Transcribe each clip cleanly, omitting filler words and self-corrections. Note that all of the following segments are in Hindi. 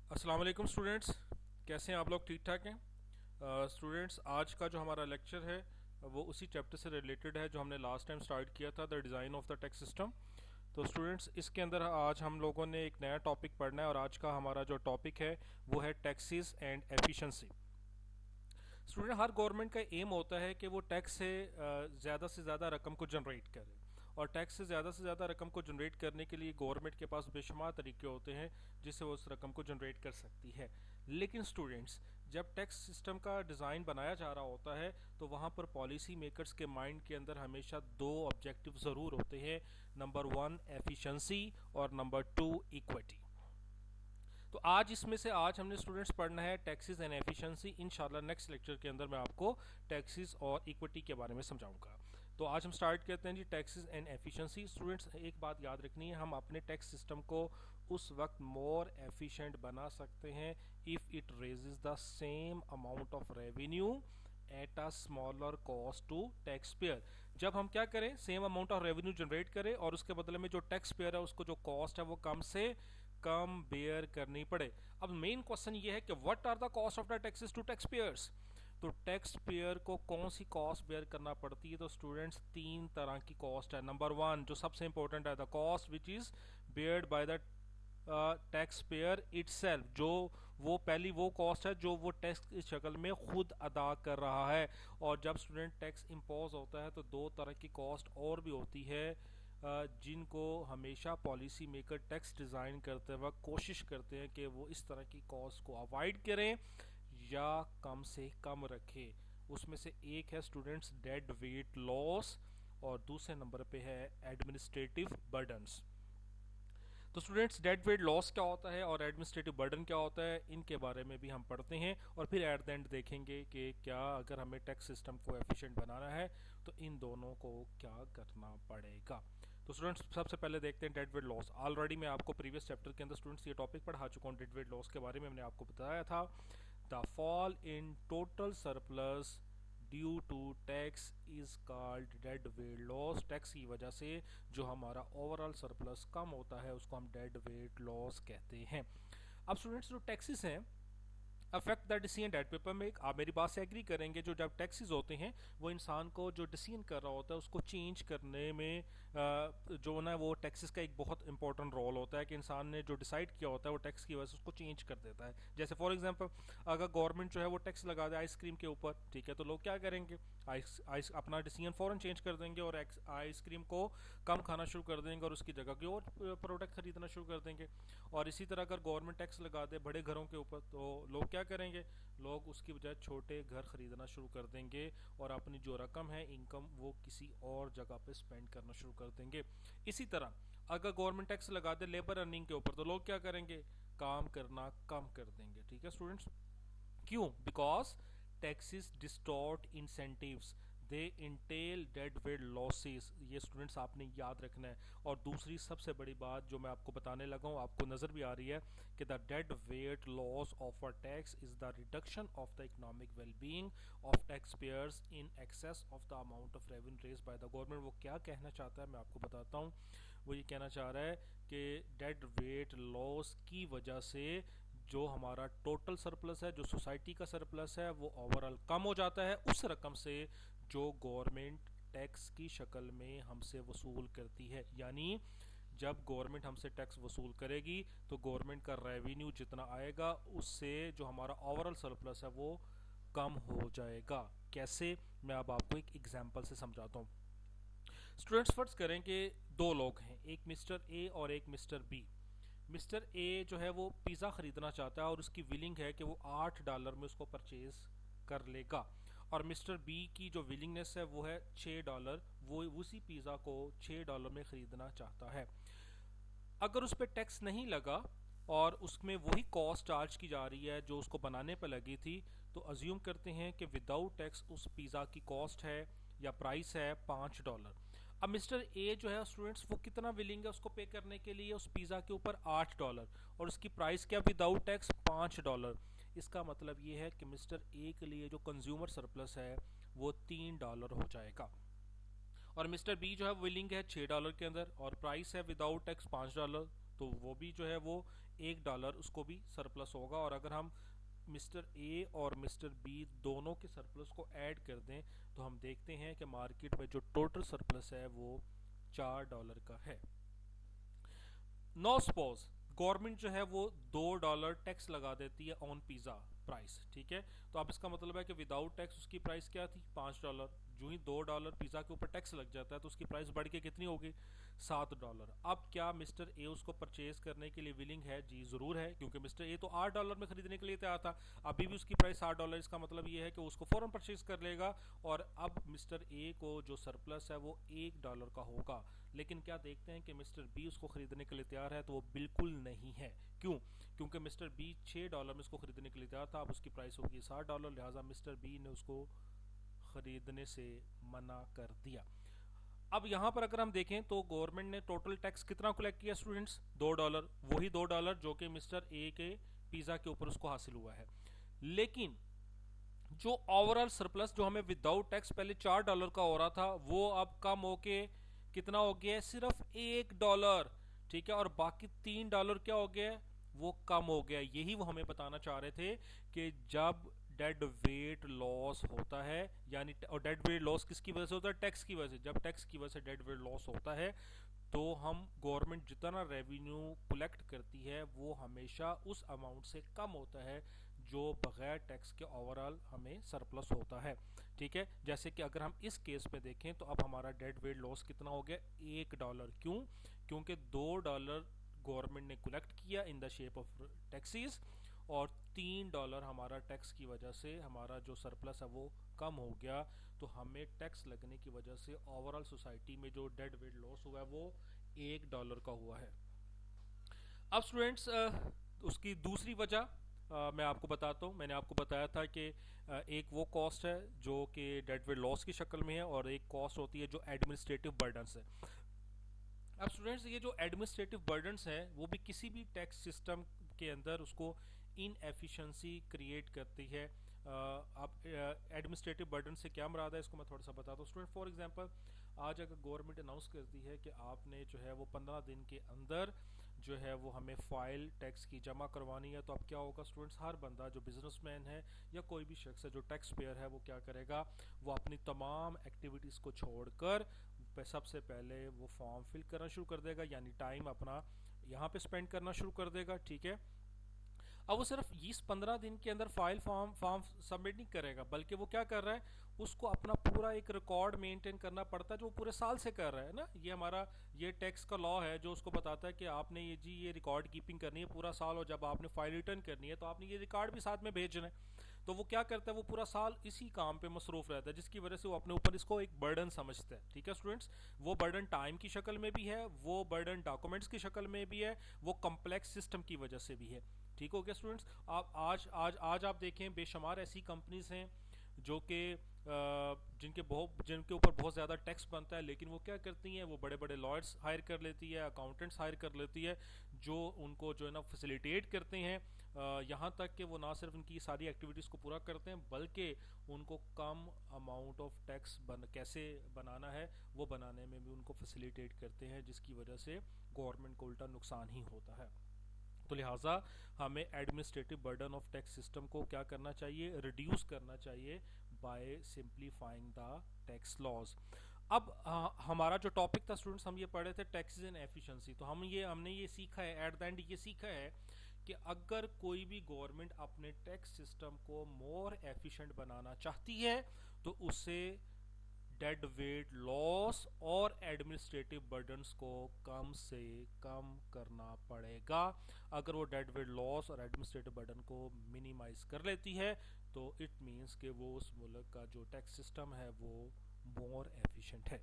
अस्सलाम वालेकुम स्टूडेंट्स। कैसे हैं आप लोग? ठीक ठाक हैं स्टूडेंट्स? आज का जो हमारा लेक्चर है वो उसी चैप्टर से रिलेटेड है जो हमने लास्ट टाइम स्टार्ट किया था, the design of the tax system. तो स्टूडेंट्स, इसके अंदर आज हम लोगों ने एक नया टॉपिक पढ़ना है और आज का हमारा जो टॉपिक है वो है taxes and efficiency. Student, her government का एम होता है कि वो टैक्स से ज़्यादा से ज़्यादा रकम को जनरेट करे, और टैक्स से ज़्यादा रकम को जनरेट करने के लिए गवर्नमेंट के पास बेशुमार तरीके होते हैं जिससे वो उस रकम को जनरेट कर सकती है। लेकिन स्टूडेंट्स, जब टैक्स सिस्टम का डिज़ाइन बनाया जा रहा होता है तो वहाँ पर पॉलिसी मेकर्स के माइंड के अंदर हमेशा दो ऑब्जेक्टिव ज़रूर होते हैं। नंबर वन एफिशिएंसी और नंबर टू इक्विटी। तो आज हमने स्टूडेंट्स पढ़ना है टैक्सेस एंड एफिशिएंसी। इंशाल्लाह नेक्स्ट लेक्चर के अंदर मैं आपको टैक्सेस और इक्विटी के बारे में समझाऊंगा। तो आज हम स्टार्ट करते हैं जी, टैक्सेस एंड एफिशिएंसी। स्टूडेंट्स, एक बात याद रखनी है, हम अपने टैक्स सिस्टम को उस वक्त मोर एफिशिएंट बना सकते हैं if it raises the same amount of revenue at a smaller cost to tax payer. जब हम क्या करें, same amount of revenue generate करें और उसके बदले में जो टैक्स पेयर है उसको जो कॉस्ट है वो कम से कम बेयर करनी पड़े। अब मेन क्वेश्चन ये है कि what are the cost of the taxes to tax payers. तो टैक्स पेयर को कौन सी कॉस्ट बेयर करना पड़ती है? तो स्टूडेंट्स, तीन तरह की कॉस्ट है। नंबर वन जो सबसे इंपॉर्टेंट है, the cost which is Baird by the tax pair itself. जो वो पहली वो कॉस्ट है जो वो टैक्स की शक्ल में खुद अदा कर रहा है। और जब स्टूडेंट टैक्स इम्पोज होता है तो दो तरह की कॉस्ट और भी होती है जिनको हमेशा पॉलिसी मेकर टैक्स डिज़ाइन करते वक्त कोशिश करते हैं कि वो इस तरह की कॉस्ट को अवॉइड करें या कम से कम रखें। उसमें से एक है स्टूडेंट्स डेड वेट लॉस, और दूसरे नंबर पे है एडमिनिस्ट्रेटिव बर्डन्स। तो स्टूडेंट्स, डेड वेट लॉस क्या होता है और एडमिनिस्ट्रेटिव बर्डन क्या होता है, इनके बारे में भी हम पढ़ते हैं और फिर एट द एंड देखेंगे कि क्या अगर हमें टैक्स सिस्टम को एफिशिएंट बनाना है तो इन दोनों को क्या करना पड़ेगा। तो स्टूडेंट्स, सबसे पहले देखते हैं डेड वेट लॉस। ऑलरेडी मैं आपको प्रीवियस चैप्टर के अंदर स्टूडेंट्स ये टॉपिक पढ़ा चुका हूँ। डेड वेट लॉस के बारे में मैंने आपको बताया था, the fall in total surplus due to tax is called dead weight loss. Tax की वजह से जो हमारा ओवरऑल सरप्लस कम होता है उसको हम डेड वेट लॉस कहते हैं। अब स्टूडेंट्स, जो टैक्सेस हैं affect the decision debt paper में, आप मेरी बात से एग्री करेंगे, जो जब टैक्सेस होते हैं वो इंसान को जो डिसीजन कर रहा होता है उसको चेंज करने में जो ना वो टैक्सेस का एक बहुत इंपॉर्टेंट रोल होता है कि इंसान ने जो डिसाइड किया होता है वो टैक्स की वजह से उसको चेंज कर देता है। जैसे फॉर एग्जांपल, अगर गवर्नमेंट जो है वो टैक्स लगा दे आइसक्रीम के ऊपर, ठीक है, तो लोग क्या करेंगे, आइस अपना डिसीजन फ़ौरन चेंज कर देंगे और आइसक्रीम को कम खाना शुरू कर देंगे और उसकी जगह की और प्रोडक्ट खरीदना शुरू कर देंगे। और इसी तरह अगर गवर्नमेंट टैक्स लगा दे बड़े घरों के ऊपर तो लोग क्या करेंगे, लोग उसकी बजाय छोटे घर खरीदना शुरू कर देंगे और अपनी जो रकम है, इनकम, वो किसी और जगह पे स्पेंड करना शुरू कर देंगे। इसी तरह अगर गवर्नमेंट टैक्स लगा दे लेबर अर्निंग के ऊपर तो लोग क्या करेंगे, काम करना कम कर देंगे। ठीक है स्टूडेंट्स, क्यों? Because taxes distort incentives, they Intel dead weight losses. ये स्टूडेंट्स आपने याद रखना है। और दूसरी सबसे बड़ी बात जो मैं आपको बताने लगा हूँ, आपको नज़र भी आ रही है कि the dead weight loss of a tax is the reduction of the economic well being of tax payers in excess of the amount of revenue raise by the government. वो क्या कहना चाहता है मैं आपको बताता हूँ। वो ये कहना चाह रहा है कि डेड वेट लॉस की वजह से जो हमारा टोटल सरप्लस है, जो सोसाइटी का सरप्लस है, वो ओवरऑल कम हो जाता है उस रकम से जो गवर्नमेंट टैक्स की शक्ल में हमसे वसूल करती है। यानी जब गवर्नमेंट हमसे टैक्स वसूल करेगी तो गवर्नमेंट का रेवेन्यू जितना आएगा उससे जो हमारा ओवरऑल सरप्लस है वो कम हो जाएगा। कैसे, मैं अब आपको एक एग्जांपल से समझाता हूँ। स्टूडेंट्स, फर्ज करें कि दो लोग हैं, एक मिस्टर ए और एक मिस्टर बी। मिस्टर ए जो है वो पिज़्ज़ा ख़रीदना चाहता है और उसकी विलिंग है कि वो $8 में उसको परचेज कर लेगा, और मिस्टर बी की जो विलिंगनेस है वो है $6। वो उसी पिज़्ज़ा को $6 में ख़रीदना चाहता है। अगर उस पर टैक्स नहीं लगा और उसमें वही कॉस्ट चार्ज की जा रही है जो उसको बनाने पर लगी थी, तो अज्यूम करते हैं कि विदाउट टैक्स उस पिज़्ज़ा की कॉस्ट है या प्राइस है $5। अब मिस्टर ए जो है स्टूडेंट्स, वो कितना विलिंग है उसको पे करने के लिए उस पिज़्ज़ा के ऊपर $8, और उसकी प्राइस क्या विदाउट टैक्स $5। इसका मतलब ये है कि मिस्टर ए के लिए जो कंज्यूमर सरप्लस है वो $3 हो जाएगा, और मिस्टर बी जो है विलिंग है $6 के अंदर और प्राइस है विदाउट टैक्स $5, तो वो भी जो है वो $1 उसको भी सरप्लस होगा। और अगर हम मिस्टर ए और मिस्टर बी दोनों के सरप्लस को ऐड कर दें तो हम देखते हैं कि मार्केट में जो टोटल सरप्लस है वो $4 का है। नो सपोज गवर्नमेंट जो है वो $2 टैक्स लगा देती है ऑन पिज़्ज़ा प्राइस, ठीक है। तो अब इसका मतलब है कि विदाउट टैक्स उसकी प्राइस क्या थी, $5। जो ही $2 पिज़्ज़ा के ऊपर टैक्स लग जाता है तो उसकी प्राइस बढ़ के कितनी होगी, $7। अब क्या मिस्टर ए उसको परचेज करने के लिए विलिंग है? जी ज़रूर है, क्योंकि मिस्टर ए तो $8 में खरीदने के लिए तैयार था। अभी भी उसकी प्राइस $8, इसका मतलब ये है कि उसको फ़ौरन परचेज कर लेगा। और अब मिस्टर ए को जो सरप्लस है वो $1 का होगा। लेकिन क्या देखते हैं कि मिस्टर बी उसको खरीदने के लिए तैयार है, तो वो बिल्कुल नहीं है। क्यों? क्योंकि मिस्टर बी $6 में उसको खरीदने के लिए तैयार था। अब उसकी प्राइस होगी $60, लिहाजा मिस्टर बी ने उसको खरीदने से मना कर दिया। अब यहाँ पर अगर हम देखें तो गवर्नमेंट ने टोटल टैक्स कितना कलेक्ट किया स्टूडेंट्स, $2। वही $2 जो कि मिस्टर ए के पिज़्ज़ा के ऊपर उसको हासिल हुआ है। लेकिन जो ओवरऑल सरप्लस जो हमें विदाउट टैक्स पहले $4 का हो रहा था वो अब कम होके कितना हो गया है, सिर्फ $1, ठीक है। और बाकी $3 क्या हो गया, वो कम हो गया। यही वो हमें बताना चाह रहे थे कि जब डेड वेट लॉस होता है, यानी और डेड वेट लॉस किसकी वजह से होता है, टैक्स की वजह से। जब टैक्स की वजह से डेड वेट लॉस होता है तो हम गवर्नमेंट जितना रेवेन्यू कलेक्ट करती है वो हमेशा उस अमाउंट से कम होता है जो बगैर टैक्स के ओवरऑल हमें सरप्लस होता है, ठीक है। जैसे कि अगर हम इस केस पे देखें तो अब हमारा डेड वेट लॉस कितना हो गया, $1। क्यों? क्योंकि $2 गवर्नमेंट ने कलेक्ट किया in the shape of taxis, और $3 हमारा टैक्स की वजह से हमारा जो सरप्लस है वो कम हो गया। तो हमें टैक्स लगने की वजह से ओवरऑल सोसाइटी में जो डेड वेट लॉस हुआ है वो $1 का हुआ है। अब स्टूडेंट्स उसकी दूसरी वजह मैं आपको बताता हूँ। मैंने आपको बताया था कि एक वो कॉस्ट है जो कि डेड वेट लॉस की शक्ल में है, और एक कॉस्ट होती है जो एडमिनिस्ट्रेटिव बर्डन्स है। अब स्टूडेंट्स ये जो एडमिनिस्ट्रेटिव बर्डन्स हैं वो भी किसी भी टैक्स सिस्टम के अंदर उसको इनएफिशिएंसी क्रिएट करती है। अब एडमिनिस्ट्रेटिव बर्डन से क्या मुराद है इसको मैं थोड़ा सा बताता हूँ स्टूडेंट। फॉर एग्जांपल आज अगर गवर्नमेंट अनाउंस करती है कि आपने जो है वो 15 दिन के अंदर जो है वो हमें फ़ाइल टैक्स की जमा करवानी है, तो अब क्या होगा स्टूडेंट्स, हर बंदा जो बिजनेसमैन है या कोई भी शख्स है जो टैक्स पेयर है वो क्या करेगा, वो अपनी तमाम एक्टिविटीज़ को छोड़कर सबसे पहले वो फॉर्म फिल करना शुरू कर देगा, यानी टाइम अपना यहाँ पे स्पेंड करना शुरू कर देगा, ठीक है। अब वो सिर्फ इस 15 दिन के अंदर फाइल फॉर्म सबमिट नहीं करेगा, बल्कि वो क्या कर रहा है, उसको अपना पूरा एक रिकॉर्ड मेंटेन करना पड़ता है जो वो पूरे साल से कर रहा है ना। ये हमारा ये टैक्स का लॉ है जो उसको बताता है कि आपने ये रिकॉर्ड कीपिंग करनी है पूरा साल, और जब आपने फाइल रिटर्न करनी है तो आपने ये रिकॉर्ड भी साथ में भेजना है। तो वो क्या करता है, वो पूरा साल इसी काम पे मसरूफ रहता है, जिसकी वजह से वो अपने ऊपर इसको एक बर्डन समझता है, ठीक है स्टूडेंट्स। वो बर्डन टाइम की शक्ल में भी है, वो बर्डन डॉक्यूमेंट्स की शक्ल में भी है, वो कम्प्लेक्स सिस्टम की वजह से भी है, ठीक हो गया स्टूडेंट्स। आप आज आप देखें बेशुमार ऐसी कंपनीज हैं जो कि जिनके ऊपर बहुत ज़्यादा टैक्स बनता है, लेकिन वो क्या करती हैं, वो बड़े बड़े लॉयर्स हायर कर लेती है, अकाउंटेंट्स हायर कर लेती है, जो उनको जो है ना फैसिलिटेट करते हैं, यहाँ तक कि वो ना सिर्फ उनकी सारी एक्टिविटीज़ को पूरा करते हैं बल्कि उनको कम अमाउंट ऑफ टैक्स कैसे बनाना है वो बनाने में भी उनको फैसिलिटेट करते हैं, जिसकी वजह से गवर्नमेंट को उल्टा नुकसान ही होता है। तो लिहाजा हमें administrative burden of tax system को क्या करना चाहिए, रिड्यूस करना चाहिए by simplifying the tax laws. अब हमारा जो टॉपिक था स्टूडेंट्स, हम ये पढ़ रहे थे टैक्सेस एंड एफिशिएंसी। तो हमने ये सीखा है, एट द एंड ये सीखा है कि अगर कोई भी गवर्नमेंट अपने टैक्स सिस्टम को मोर एफिशिएंट बनाना चाहती है तो उसे डेड वेट लॉस और एडमिनिस्ट्रेटिव बर्डन्स को कम से कम करना पड़ेगा। अगर वो डेड वेट लॉस और एडमिनिस्ट्रेटिव बर्डन को मिनिमाइज कर लेती है तो इट मीन्स कि वो उस मुल्क का जो टैक्स सिस्टम है वो मोर एफिशिएंट है।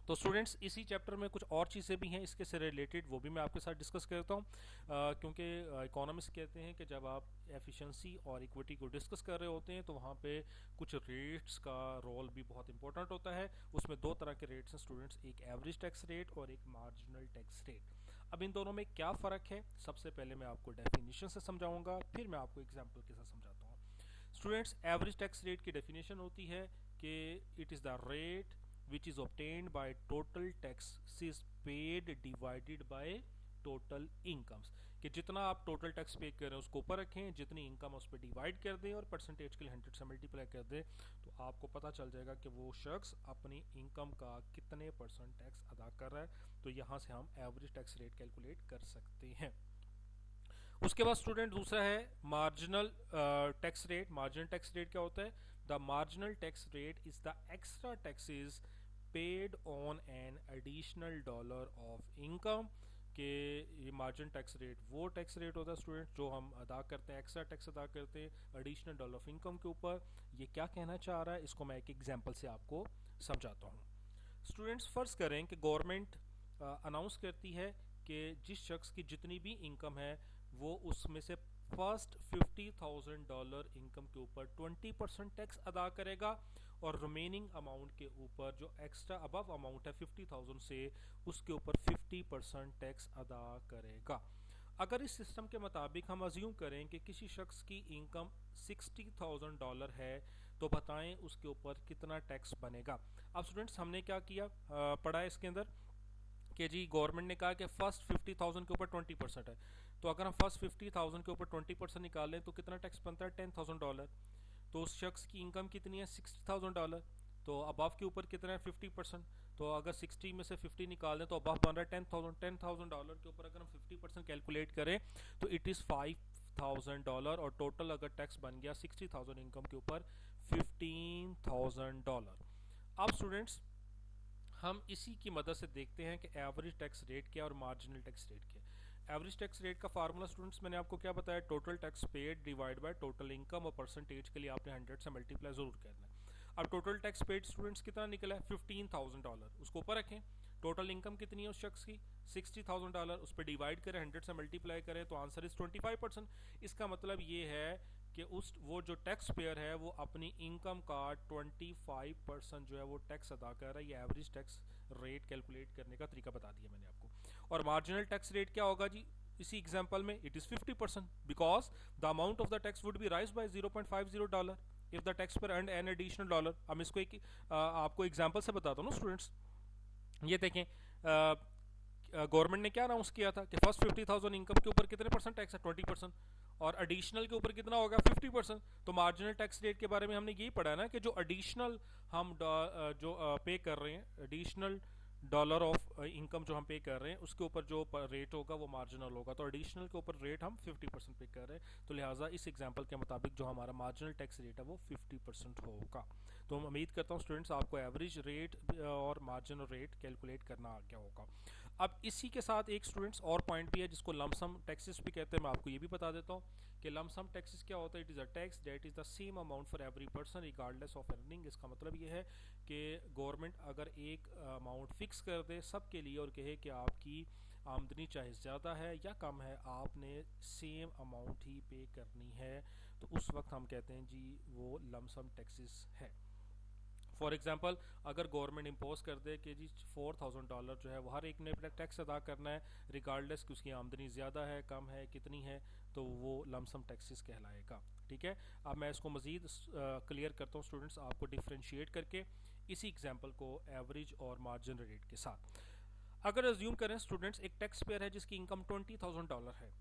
तो स्टूडेंट्स इसी चैप्टर में कुछ और चीज़ें भी हैं इसके से रिलेटेड, वो भी मैं आपके साथ डिस्कस करता हूँ, क्योंकि इकोनॉमिस्ट कहते हैं कि जब आप एफिशिएंसी और इक्विटी को डिस्कस कर रहे होते हैं तो वहाँ पे कुछ रेट्स का रोल भी बहुत इंपॉर्टेंट होता है। उसमें दो तरह के रेट्स हैं स्टूडेंट्स, एक एवरेज टैक्स रेट और एक मार्जिनल टैक्स रेट। अब इन दोनों में क्या फ़र्क है, सबसे पहले मैं आपको डेफिनेशन से समझाऊंगा, फिर मैं आपको एग्जाम्पल के साथ समझाता हूँ। स्टूडेंट्स एवरेज टैक्स रेट की डेफिनेशन होती है कि it is the rate which is obtained by total taxes paid divided by total incomes, कि जितना आप टोटल टैक्स पे कर रहे हैं उसको ऊपर रखें, जितनी इनकम उस पर डिवाइड कर दें और परसेंटेज के लिए 100 से मल्टीप्लाई कर दें, तो आपको पता चल जाएगा कि वो शख्स अपनी इनकम का कितने परसेंट टैक्स अदा कर रहा है। तो यहाँ से हम एवरेज टैक्स रेट कैलकुलेट कर सकते हैं। उसके बाद स्टूडेंट दूसरा है marginal tax rate. Marginal tax rate क्या होता है? The marginal tax rate is the extra taxes paid on an additional dollar of income, के ये मार्जिन टैक्स रेट वो टैक्स रेट होता है स्टूडेंट जो हम अदा करते हैं, एक्स्ट्रा टैक्स अदा करते हैं एडिशनल डॉलर ऑफ इनकम के ऊपर। ये क्या कहना चाह रहा है, इसको मैं एक एग्जांपल से आपको समझाता हूँ। स्टूडेंट्स फर्ज करें कि गवर्नमेंट अनाउंस करती है कि जिस शख्स की जितनी भी इनकम है वो उसमें से फर्स्ट $50,000 इनकम के ऊपर 20% टैक्स अदा करेगा और रिमेनिंग अमाउंट के ऊपर जो एक्स्ट्रा अबव अमाउंट है 50,000 से उसके ऊपर 50% टैक्स अदा करेगा। अगर इस सिस्टम के मुताबिक हम अज्यूम करें कि किसी शख्स की इनकम $60,000 है, तो बताएं उसके ऊपर कितना टैक्स बनेगा। अब स्टूडेंट्स हमने क्या किया, पढ़ा है इसके अंदर कि जी गवर्नमेंट ने कहा कि फर्स्ट 50,000 के ऊपर 20% है, तो अगर हम फर्स्ट 50,000 के ऊपर 20% निकालें तो कितना टैक्स बनता है $10,000। तो उस शख्स की इनकम कितनी है $60,000, तो अबव के ऊपर कितना है 50%, तो अगर 60 में से 50 निकाल दें तो अबव बन रहा है $10,000 के ऊपर अगर हम 50% कैलकुलेट करें तो इट इज़ $5,000 और टोटल अगर टैक्स बन गया 60,000 इनकम के ऊपर $15,000। अब स्टूडेंट्स हम इसी की मदद से देखते हैं कि एवरेज टैक्स रेट क्या और मार्जिनल टैक्स रेट क्या। एवरेज टैक्स रेट का फार्मूला स्टूडेंट्स मैंने आपको क्या बताया, total tax paid divide by total income और परसेंटेज के लिए आपने 100 से मल्टीप्लाई जरूर करना है। अब टोटल टैक्स पेड स्टूडेंट्स कितना निकला है $15,000, उसको ऊपर रखें। टोटल इनकम कितनी है उस शख्स की $60,000, उस पर डिवाइड करें 100 से मल्टीप्लाई करें तो आंसर इज 25%। इसका मतलब ये है कि उस वो जो टैक्स पेयर है वो अपनी इनकम का 25% जो है वो टैक्स अदा कर रहा है। ये एवरेज टैक्स रेट कैलकुलेट करने का तरीका बता दिया मैंने आपको। और मार्जिनल टैक्स रेट क्या होगा जी इसी एग्जांपल में, it is 50% because the amount of the tax would be raise by $0.50 if the tax payer earn an additional dollar. हम इसको एक आपको एग्जांपल से बताता हूँ ना स्टूडेंट्स। ये देखें गवर्नमेंट ने क्या अनाउंस किया था कि फर्स्ट 50,000 इनकम के ऊपर कितने परसेंट टैक्स है 20%, और एडिशनल के ऊपर कितना होगा 50%। तो मार्जिनल टैक्स रेट के बारे में हमने यही पढ़ा है ना कि जो एडिशनल हम जो पे कर रहे हैं एडिशनल डॉलर ऑफ इनकम जो हम पे कर रहे हैं उसके ऊपर जो रेट होगा वो मार्जिनल होगा। तो एडिशनल के ऊपर रेट हम 50% पे कर रहे हैं, तो लिहाजा इस एग्जांपल के मुताबिक जो हमारा मार्जिनल टैक्स रेट है वो 50% होगा। तो मैं उम्मीद करता हूँ स्टूडेंट्स आपको एवरेज रेट और मार्जिनल रेट कैलकुलेट करना आ गया होगा। अब इसी के साथ एक स्टूडेंट्स और पॉइंट भी है जिसको लमसम टैक्सेस भी कहते हैं, मैं आपको ये भी बता देता हूँ कि लमसम टैक्सेस क्या होता है। It is a tax that is the same amount for every person regardless of earning. इसका मतलब ये है कि गवर्नमेंट अगर एक अमाउंट फिक्स कर दे सबके लिए और कहे कि आपकी आमदनी चाहे ज़्यादा है या कम है आपने सेम अमाउंट ही पे करनी है, तो उस वक्त हम कहते हैं जी वो लमसम टैक्सेस है। फॉर एग्जाम्पल अगर गवर्नमेंट इम्पोज कर दे कि जी $4,000 जो है वो हर एक ने टैक्स अदा करना है रिगार्डलेस कि उसकी आमदनी ज़्यादा है कम है कितनी है, तो वो लमसम टैक्सेस कहलाएगा। ठीक है, अब मैं इसको मज़ीद क्लियर करता हूँ स्टूडेंट्स आपको डिफ्रेंशिएट करके इसी एग्जाम्पल को एवरेज और मार्जिन रेट के साथ। अगर अज्यूम करें स्टूडेंट्स एक टैक्स पेयर है जिसकी इनकम $20,000 है।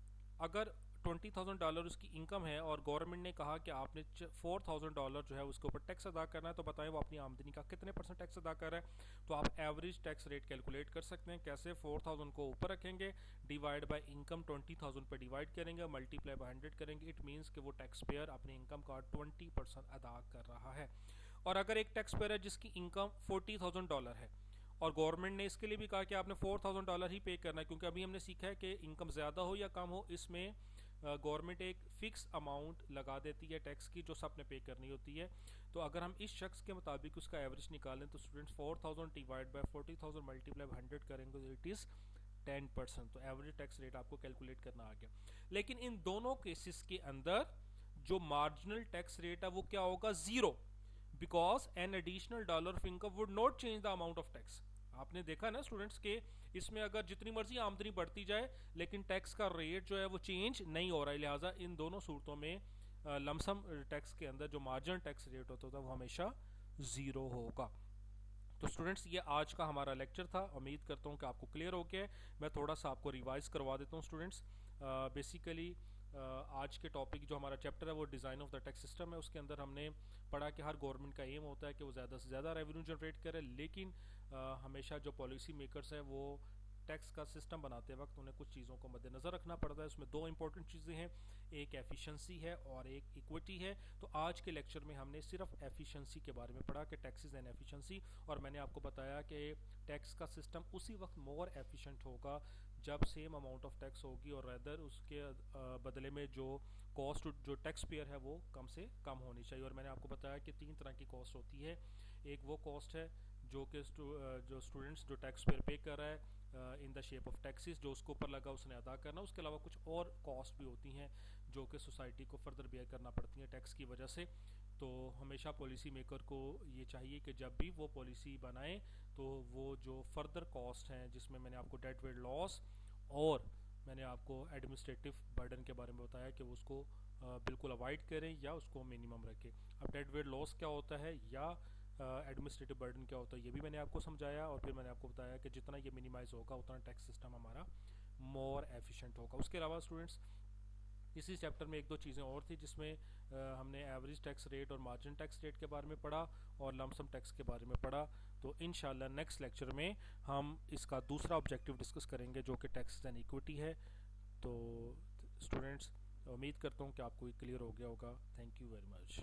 अगर $20,000 उसकी इनकम है और गवर्नमेंट ने कहा कि आपने $4,000 जो है उसके ऊपर टैक्स अदा करना है, तो बताएं वो अपनी आमदनी का कितने परसेंट टैक्स अदा कर रहा है। तो आप एवरेज टैक्स रेट कैलकुलेट कर सकते हैं कैसे, 4,000 को ऊपर रखेंगे, डिवाइड बाय इनकम 20,000 पर डिवाइड करेंगे, मल्टीप्लाई बाय 100 करेंगे। इट मीन्स कि वो टैक्स पेयर अपनी इनकम का 20% अदा कर रहा है। और अगर एक टैक्स पेयर है जिसकी इनकम $40,000 है और गवर्नमेंट ने इसके लिए भी कहा कि आपने $4,000 ही पे करना है, क्योंकि अभी हमने सीखा है कि इनकम ज़्यादा हो या कम हो इसमें गवर्नमेंट एक फ़िक्स अमाउंट लगा देती है टैक्स की जो सबने पे करनी होती है। तो अगर हम इस शख्स के मुताबिक उसका एवरेज निकालें तो स्टूडेंट्स 4,000 डिवाइड बाय 40,000 मल्टीप्लाई 100 करेंगे तो इट इज़ 10%। तो एवरेज टैक्स रेट आपको कैलकुलेट करना आ गया। लेकिन इन दोनों केसेस के अंदर जो मार्जिनल टैक्स रेट है वो क्या होगा, zero, because N additional dollar of income would not change the amount of tax. आपने देखा ना स्टूडेंट्स के इसमें अगर जितनी मर्जी आमदनी बढ़ती जाए लेकिन टैक्स का रेट जो है वो चेंज नहीं हो रहा है, लिहाजा इन दोनों सूरतों में लमसम टैक्स के अंदर जो मार्जिनल टैक्स रेट होता है वो हमेशा ज़ीरो होगा। तो स्टूडेंट्स ये आज का हमारा लेक्चर था, उम्मीद करता हूँ कि आपको क्लियर हो गया है। मैं थोड़ा सा आपको रिवाइज करवा देता हूँ स्टूडेंट्स। बेसिकली आज के टॉपिक जो हमारा चैप्टर है वो design of the tax system है। उसके अंदर हमने पढ़ा कि हर गवर्नमेंट का एम होता है कि वो ज़्यादा से ज़्यादा रेवेन्यू जनरेट करे, लेकिन हमेशा जो पॉलिसी मेकर्स हैं वो टैक्स का सिस्टम बनाते वक्त उन्हें कुछ चीज़ों को मद्देनज़र रखना पड़ता है। उसमें दो इंपॉर्टेंट चीज़ें हैं, एक एफिशिएंसी है और एक इक्विटी है। तो आज के लेक्चर में हमने सिर्फ एफिशिएंसी के बारे में पढ़ा कि टैक्सेस एंड एफिशिएंसी, और मैंने आपको बताया कि टैक्स का सिस्टम उसी वक्त मोर एफिशिएंट होगा जब सेम अमाउंट ऑफ टैक्स होगी और रेदर उसके बदले में जो कॉस्ट जो टैक्स पेयर है वो कम से कम होनी चाहिए। और मैंने आपको बताया कि तीन तरह की कॉस्ट होती है। एक वो कॉस्ट है जो कि जो स्टूडेंट्स जो टैक्स पेयर पे कर रहा है in the shape of taxes, जो उसके ऊपर लगा उसने अदा करना। उसके अलावा कुछ और कॉस्ट भी होती हैं जो कि सोसाइटी को फर्दर बेयर करना पड़ती हैं टैक्स की वजह से। तो हमेशा पॉलिसी मेकर को ये चाहिए कि जब भी वो पॉलिसी बनाए तो वो जो फर्दर कॉस्ट हैं, जिसमें मैंने आपको डेड वेट लॉस और मैंने आपको एडमिनिस्ट्रेटिव बर्डन के बारे में बताया कि वो उसको बिल्कुल अवॉइड करें या उसको मिनिमम रखें। अब डेड वेट लॉस क्या होता है या एडमिनिस्ट्रेटिव बर्डन क्या होता है ये भी मैंने आपको समझाया, और फिर मैंने आपको बताया कि जितना ये मिनिमाइज होगा उतना टैक्स सिस्टम हमारा मोर एफिशिएंट होगा। उसके अलावा स्टूडेंट्स इसी चैप्टर में एक दो चीज़ें और थी जिसमें हमने एवरेज टैक्स रेट और मार्जिन टैक्स रेट के बारे में पढ़ा और लमसम टैक्स के बारे में पढ़ा। तो इंशाल्लाह नेक्स्ट लेक्चर में हम इसका दूसरा ऑब्जेक्टिव डिस्कस करेंगे जो कि टैक्स एंड इक्विटी है। तो स्टूडेंट्स उम्मीद करता हूँ कि आपको ये क्लियर हो गया होगा। Thank you very much.